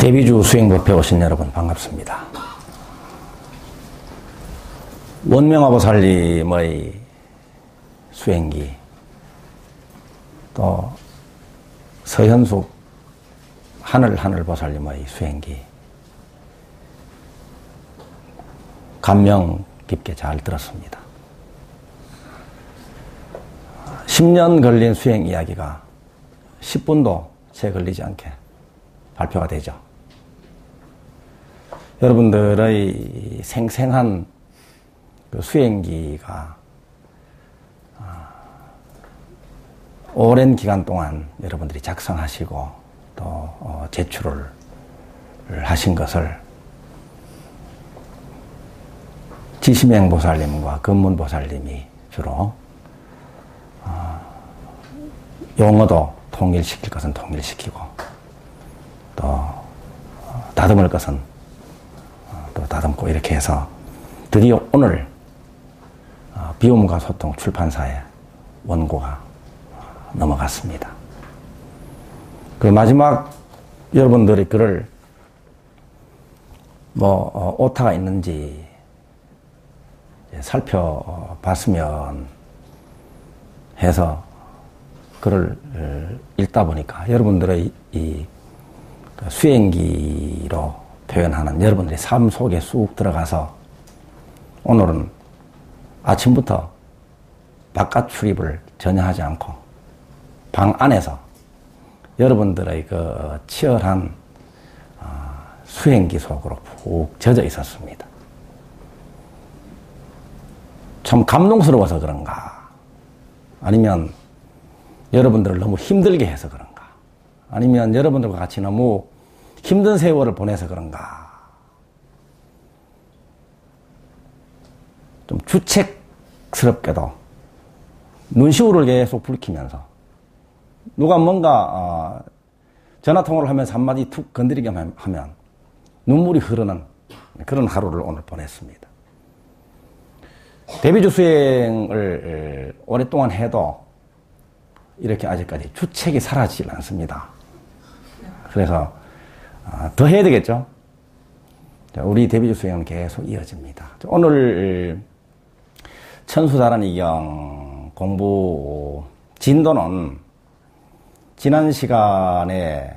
데뷔주 수행법회 오신 여러분 반갑습니다. 원명화보살님의 수행기, 또 서현숙 하늘보살님의 수행기 감명 깊게 잘 들었습니다. 10년 걸린 수행 이야기가 10분도 채 걸리지 않게 발표가 되죠. 여러분들의 생생한 그 수행기가 오랜 기간 동안 여러분들이 작성하시고 또 제출을 하신 것을 지심행보살님과 근문보살님이 주로 용어도 통일시킬 것은 통일시키고 또 다듬을 것은 또 다듬고 이렇게 해서 드디어 오늘 비움과 소통 출판사에 원고가 넘어갔습니다. 그 마지막 여러분들의 글을 오타가 있는지 살펴봤으면 해서 글을 읽다 보니까 여러분들의 이 수행기로 표현하는 여러분들의 삶 속에 쑥 들어가서 오늘은 아침부터 바깥 출입을 전혀 하지 않고 방 안에서 여러분들의 그 치열한 수행기 속으로 푹 젖어 있었습니다. 참 감동스러워서 그런가, 아니면 여러분들을 너무 힘들게 해서 그런가, 아니면 여러분들과 같이 너무 힘든 세월을 보내서 그런가, 좀 주책스럽게도 눈시울을 계속 붉히면서 누가 뭔가 전화통화를 하면서 한마디 툭 건드리게 하면 눈물이 흐르는 그런 하루를 오늘 보냈습니다. 데뷔주 수행을 오랫동안 해도 이렇게 아직까지 주책이 사라지질 않습니다. 그래서 더 해야 되겠죠? 우리 데뷔주 수행은 계속 이어집니다. 오늘 천수다란이경 공부 진도는 지난 시간에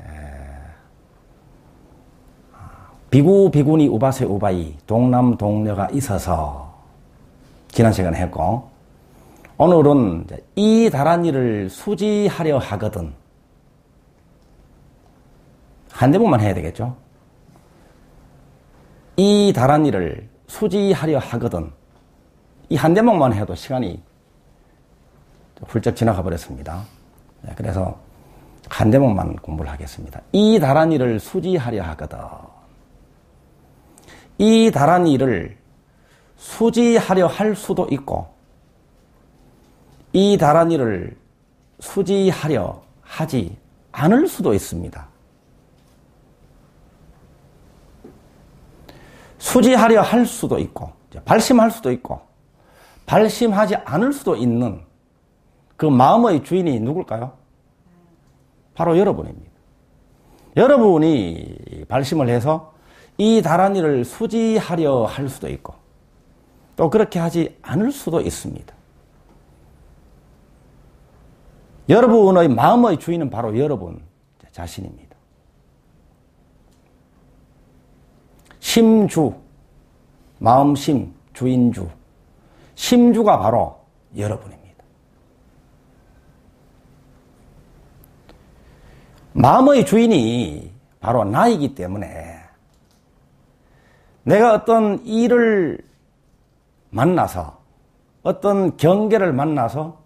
비구 비구니 우바세 우바이 동남 동녀가 있어서 지난 시간에 했고, 오늘은 이 다란이를 수지하려 하거든, 한 대목만 해야 되겠죠? 이 다란이를 수지하려 하거든, 이 한 대목만 해도 시간이 훌쩍 지나가 버렸습니다. 그래서 한 대목만 공부를 하겠습니다. 이 다란이를 수지하려 하거든. 이 다란이를 수지하려 할 수도 있고, 이 다란이를 수지하려 하지 않을 수도 있습니다. 수지하려 할 수도 있고, 발심할 수도 있고, 발심하지 않을 수도 있는 그 마음의 주인이 누굴까요? 바로 여러분입니다. 여러분이 발심을 해서 이 다란이를 수지하려 할 수도 있고, 또 그렇게 하지 않을 수도 있습니다. 여러분의 마음의 주인은 바로 여러분 자신입니다. 심주, 마음심, 주인주, 심주가 바로 여러분입니다. 마음의 주인이 바로 나이기 때문에 내가 어떤 일을 만나서, 어떤 경계를 만나서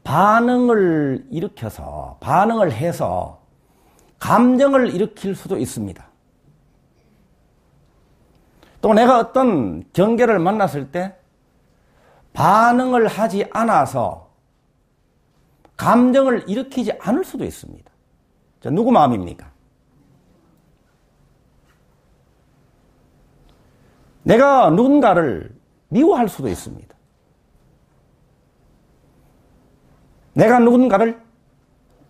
반응을 일으켜서, 반응을 해서 감정을 일으킬 수도 있습니다. 또 내가 어떤 경계를 만났을 때 반응을 하지 않아서 감정을 일으키지 않을 수도 있습니다. 자, 누구 마음입니까? 내가 누군가를 미워할 수도 있습니다. 내가 누군가를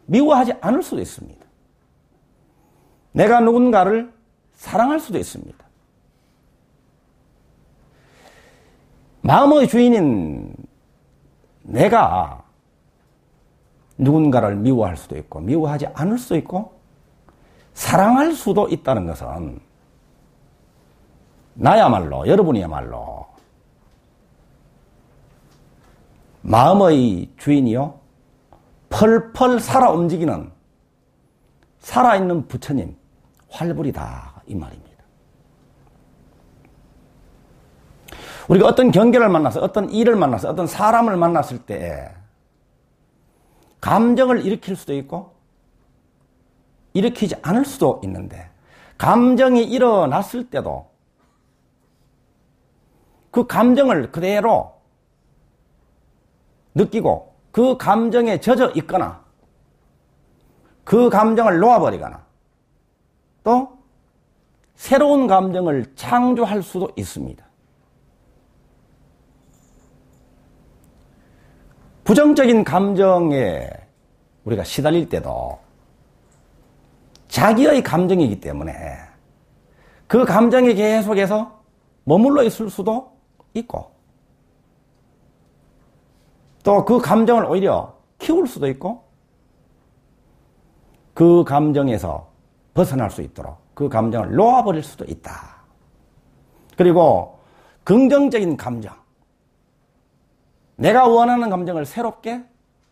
미워하지 않을 수도 있습니다. 내가 누군가를 사랑할 수도 있습니다. 마음의 주인인 내가 누군가를 미워할 수도 있고 미워하지 않을 수도 있고 사랑할 수도 있다는 것은 나야말로, 여러분이야말로 마음의 주인이요 펄펄 살아 움직이는 살아있는 부처님 활불이다 이 말입니다. 우리가 어떤 경계를 만나서 어떤 일을 만나서 어떤 사람을 만났을 때 감정을 일으킬 수도 있고 일으키지 않을 수도 있는데 감정이 일어났을 때도 그 감정을 그대로 느끼고 그 감정에 젖어 있거나 그 감정을 놓아버리거나 또 새로운 감정을 창조할 수도 있습니다. 부정적인 감정에 우리가 시달릴 때도 자기의 감정이기 때문에 그 감정에 계속해서 머물러 있을 수도 있고 또 그 감정을 오히려 키울 수도 있고 그 감정에서 벗어날 수 있도록 그 감정을 놓아버릴 수도 있다. 그리고 긍정적인 감정, 내가 원하는 감정을 새롭게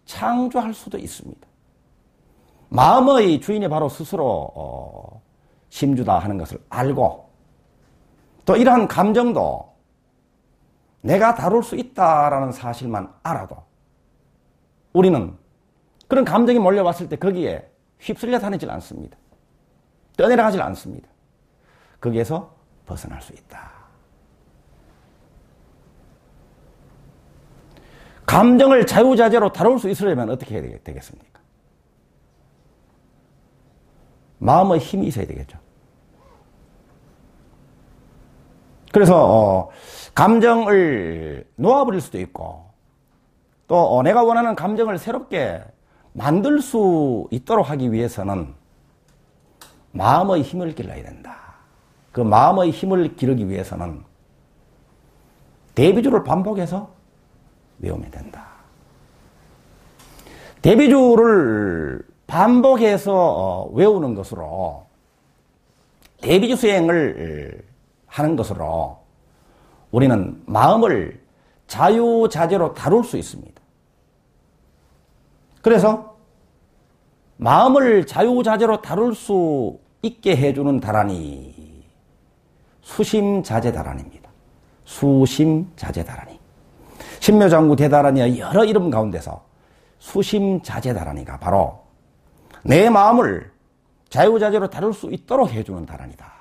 창조할 수도 있습니다. 마음의 주인이 바로 스스로 심주다 하는 것을 알고 또 이러한 감정도 내가 다룰 수 있다라는 사실만 알아도 우리는 그런 감정이 몰려왔을 때 거기에 휩쓸려 다니질 않습니다. 떠내려가질 않습니다. 거기에서 벗어날 수 있다. 감정을 자유자재로 다룰 수 있으려면 어떻게 해야 되겠습니까? 마음의 힘이 있어야 되겠죠. 그래서 감정을 놓아버릴 수도 있고 또 내가 원하는 감정을 새롭게 만들 수 있도록 하기 위해서는 마음의 힘을 길러야 된다. 그 마음의 힘을 기르기 위해서는 대비주를 반복해서 외우면 된다. 대비주를 반복해서 외우는 것으로 대비주 수행을 하는 것으로 우리는 마음을 자유자재로 다룰 수 있습니다. 그래서 마음을 자유자재로 다룰 수 있게 해주는 다란이 수심자재다란입니다. 수심자재다란이. 신묘장구 대다란이의 여러 이름 가운데서 수심자재다란이가 바로 내 마음을 자유자재로 다룰 수 있도록 해주는 다란이다.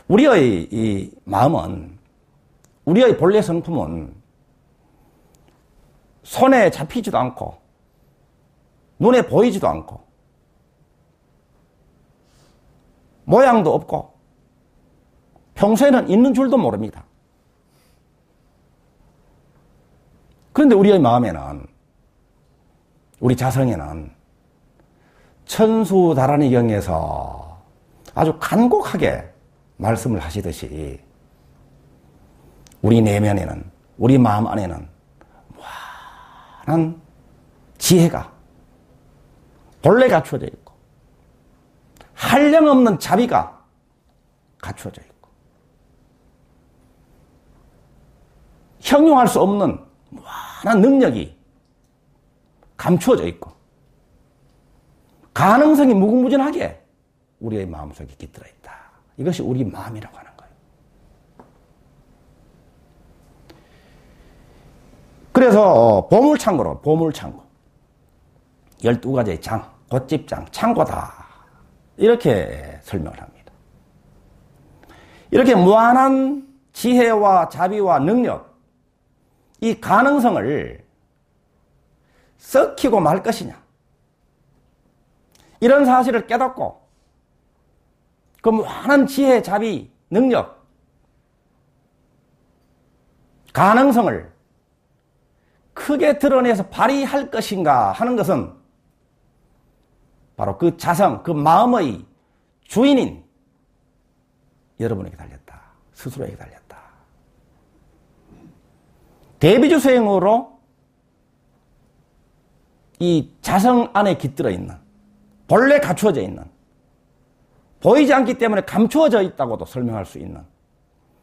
우리의 이 마음은, 우리의 본래 성품은 손에 잡히지도 않고 눈에 보이지도 않고 모양도 없고 평소에는 있는 줄도 모릅니다. 그런데 우리의 마음에는, 우리 자성에는 천수다란이경에서 아주 간곡하게 말씀을 하시듯이 우리 내면에는, 우리 마음 안에는 무한한 지혜가 본래 갖추어져 있고 한량없는 자비가 갖추어져 있고 형용할 수 없는 무한한 능력이 감추어져 있고 가능성이 무궁무진하게 우리의 마음속에 깃들어 있다. 이것이 우리 마음이라고 하는 거예요. 그래서 보물창고로, 보물창고 12가지의 장, 곶집장, 창고다 이렇게 설명을 합니다. 이렇게 무한한 지혜와 자비와 능력, 이 가능성을 썩히고 말 것이냐, 이런 사실을 깨닫고 그 무한한 지혜, 자비, 능력, 가능성을 크게 드러내서 발휘할 것인가 하는 것은 바로 그 자성, 그 마음의 주인인 여러분에게 달렸다. 스스로에게 달렸다. 대비주 수행으로 이 자성 안에 깃들어 있는, 본래 갖추어져 있는, 보이지 않기 때문에 감추어져 있다고도 설명할 수 있는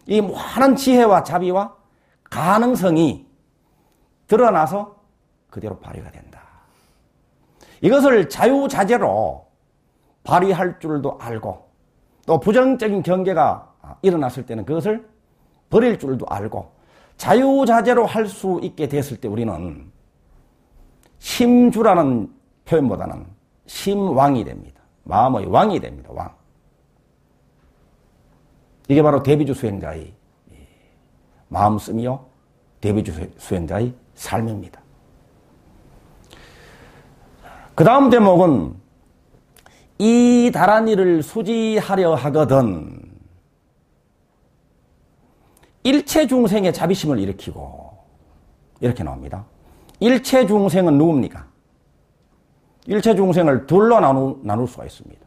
이 무한한 지혜와 자비와 가능성이 드러나서 그대로 발휘가 된다. 이것을 자유자재로 발휘할 줄도 알고, 또 부정적인 경계가 일어났을 때는 그것을 버릴 줄도 알고, 자유자재로 할 수 있게 됐을 때 우리는 심주라는 표현보다는 심왕이 됩니다. 마음의 왕이 됩니다. 왕. 이게 바로 대비주 수행자의 마음씀이요, 대비주 수행자의 삶입니다. 그 다음 대목은 이 다란 일을 수지하려 하거든 일체 중생의 자비심을 일으키고, 이렇게 나옵니다. 일체 중생은 누굽니까? 일체 중생을 둘로 나눌 수가 있습니다.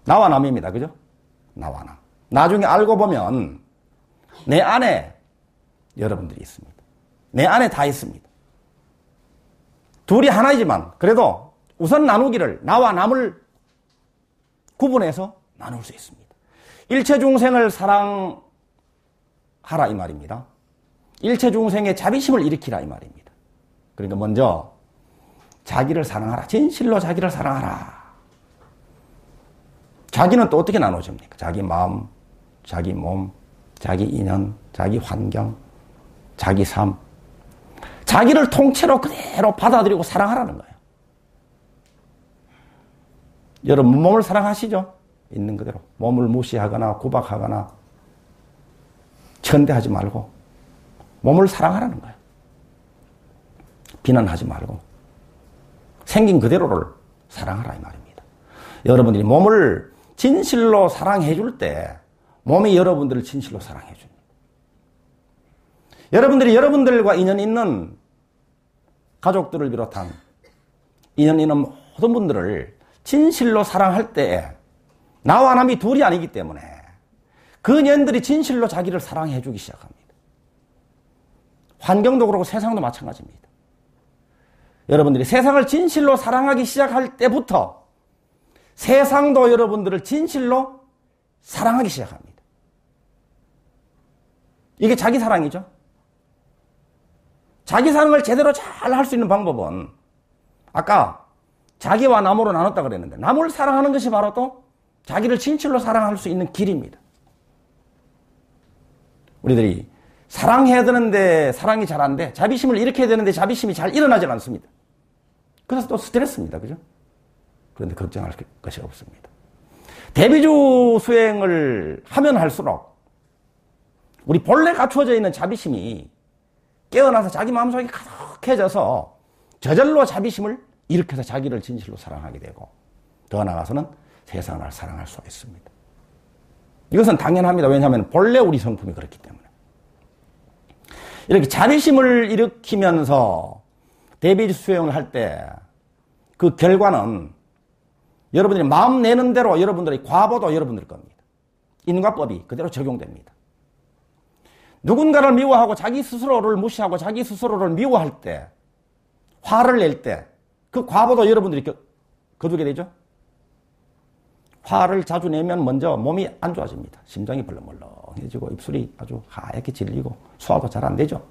나와 남입니다. 그죠? 나와 남. 나중에 알고 보면 내 안에 여러분들이 있습니다. 내 안에 다 있습니다. 둘이 하나이지만 그래도 우선 나누기를, 나와 남을 구분해서 나눌 수 있습니다. 일체 중생을 사랑하라 이 말입니다. 일체 중생의 자비심을 일으키라 이 말입니다. 그러니까 먼저 자기를 사랑하라. 진실로 자기를 사랑하라. 자기는 또 어떻게 나눠집니까? 자기 마음, 자기 몸, 자기 인연, 자기 환경, 자기 삶. 자기를 통째로 그대로 받아들이고 사랑하라는 거예요. 여러분 몸을 사랑하시죠? 있는 그대로. 몸을 무시하거나 구박하거나 천대하지 말고 몸을 사랑하라는 거예요. 비난하지 말고 생긴 그대로를 사랑하라 이 말입니다. 여러분들이 몸을 진실로 사랑해 줄 때 몸이 여러분들을 진실로 사랑해 줍니다. 여러분들이 여러분들과 인연 있는 가족들을 비롯한 인연 있는 모든 분들을 진실로 사랑할 때 나와 남이 둘이 아니기 때문에 그 년들이 진실로 자기를 사랑해 주기 시작합니다. 환경도 그렇고 세상도 마찬가지입니다. 여러분들이 세상을 진실로 사랑하기 시작할 때부터 세상도 여러분들을 진실로 사랑하기 시작합니다. 이게 자기 사랑이죠. 자기 사랑을 제대로 잘 할 수 있는 방법은 아까 자기와 남으로 나눴다 그랬는데 남을 사랑하는 것이 바로 또 자기를 진실로 사랑할 수 있는 길입니다. 우리들이 사랑해야 되는데 사랑이 잘 안 돼. 자비심을 일으켜야 되는데 자비심이 잘 일어나지 않습니다. 그래서 또 스트레스입니다. 그죠? 그런데 걱정할 것이 없습니다. 대비주 수행을 하면 할수록 우리 본래 갖추어져 있는 자비심이 깨어나서 자기 마음속에 가득해져서 저절로 자비심을 일으켜서 자기를 진실로 사랑하게 되고 더 나아가서는 세상을 사랑할 수가 있습니다. 이것은 당연합니다. 왜냐하면 본래 우리 성품이 그렇기 때문에. 이렇게 자비심을 일으키면서 대비주 수행을 할 때 그 결과는 여러분들이 마음 내는 대로 여러분들의 과보도 여러분들 겁니다. 인과법이 그대로 적용됩니다. 누군가를 미워하고 자기 스스로를 무시하고 자기 스스로를 미워할 때, 화를 낼 때 그 과보도 여러분들이 거두게 되죠. 화를 자주 내면 먼저 몸이 안 좋아집니다. 심장이 벌렁벌렁해지고 입술이 아주 하얗게 질리고 소화도 잘 안 되죠.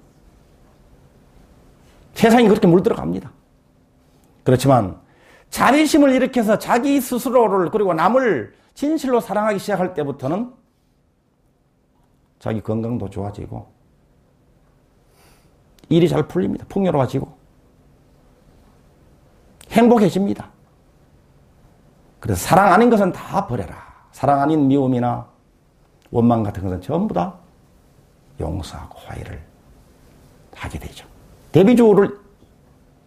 세상이 그렇게 물들어갑니다. 그렇지만 자비심을 일으켜서 자기 스스로를 그리고 남을 진실로 사랑하기 시작할 때부터는 자기 건강도 좋아지고 일이 잘 풀립니다. 풍요로워지고 행복해집니다. 그래서 사랑 아닌 것은 다 버려라. 사랑 아닌 미움이나 원망 같은 것은 전부 다 용서하고 화해를 하게 되죠. 대비주를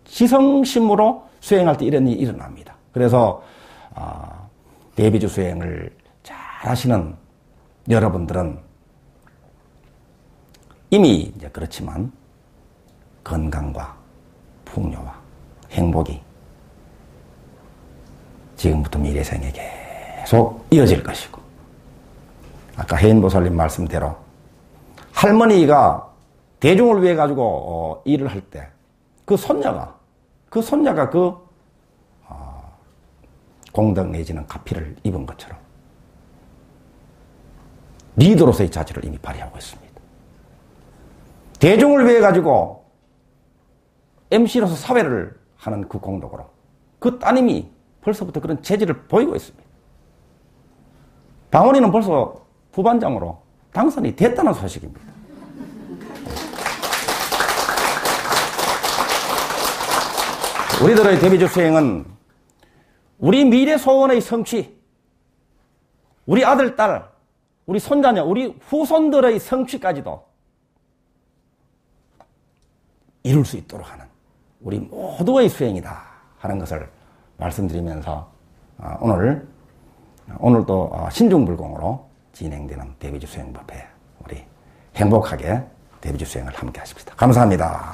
지성심으로 수행할 때 이런 일이 일어납니다. 그래서 대비주 수행을 잘 하시는 여러분들은 이미 이제 그렇지만 건강과 풍요와 행복이 지금부터 미래생에 계속 이어질 것이고, 아까 해인보살님 말씀대로 할머니가 대중을 위해 가지고 일을 할 때 그 손녀가 공덕 내지는 가피를 입은 것처럼 리더로서의 자질을 이미 발휘하고 있습니다. 대중을 위해 가지고 MC로서 사회를 하는 그 공덕으로 그 따님이 벌써부터 그런 재질을 보이고 있습니다. 방언이는 벌써 부반장으로 당선이 됐다는 소식입니다. 우리들의 데뷔주 수행은 우리 미래 소원의 성취, 우리 아들, 딸, 우리 손자녀, 우리 후손들의 성취까지도 이룰 수 있도록 하는 우리 모두의 수행이다 하는 것을 말씀드리면서 오늘도 신중불공으로 진행되는 데뷔주 수행법회 우리 행복하게 데뷔주 수행을 함께 하십시다. 감사합니다.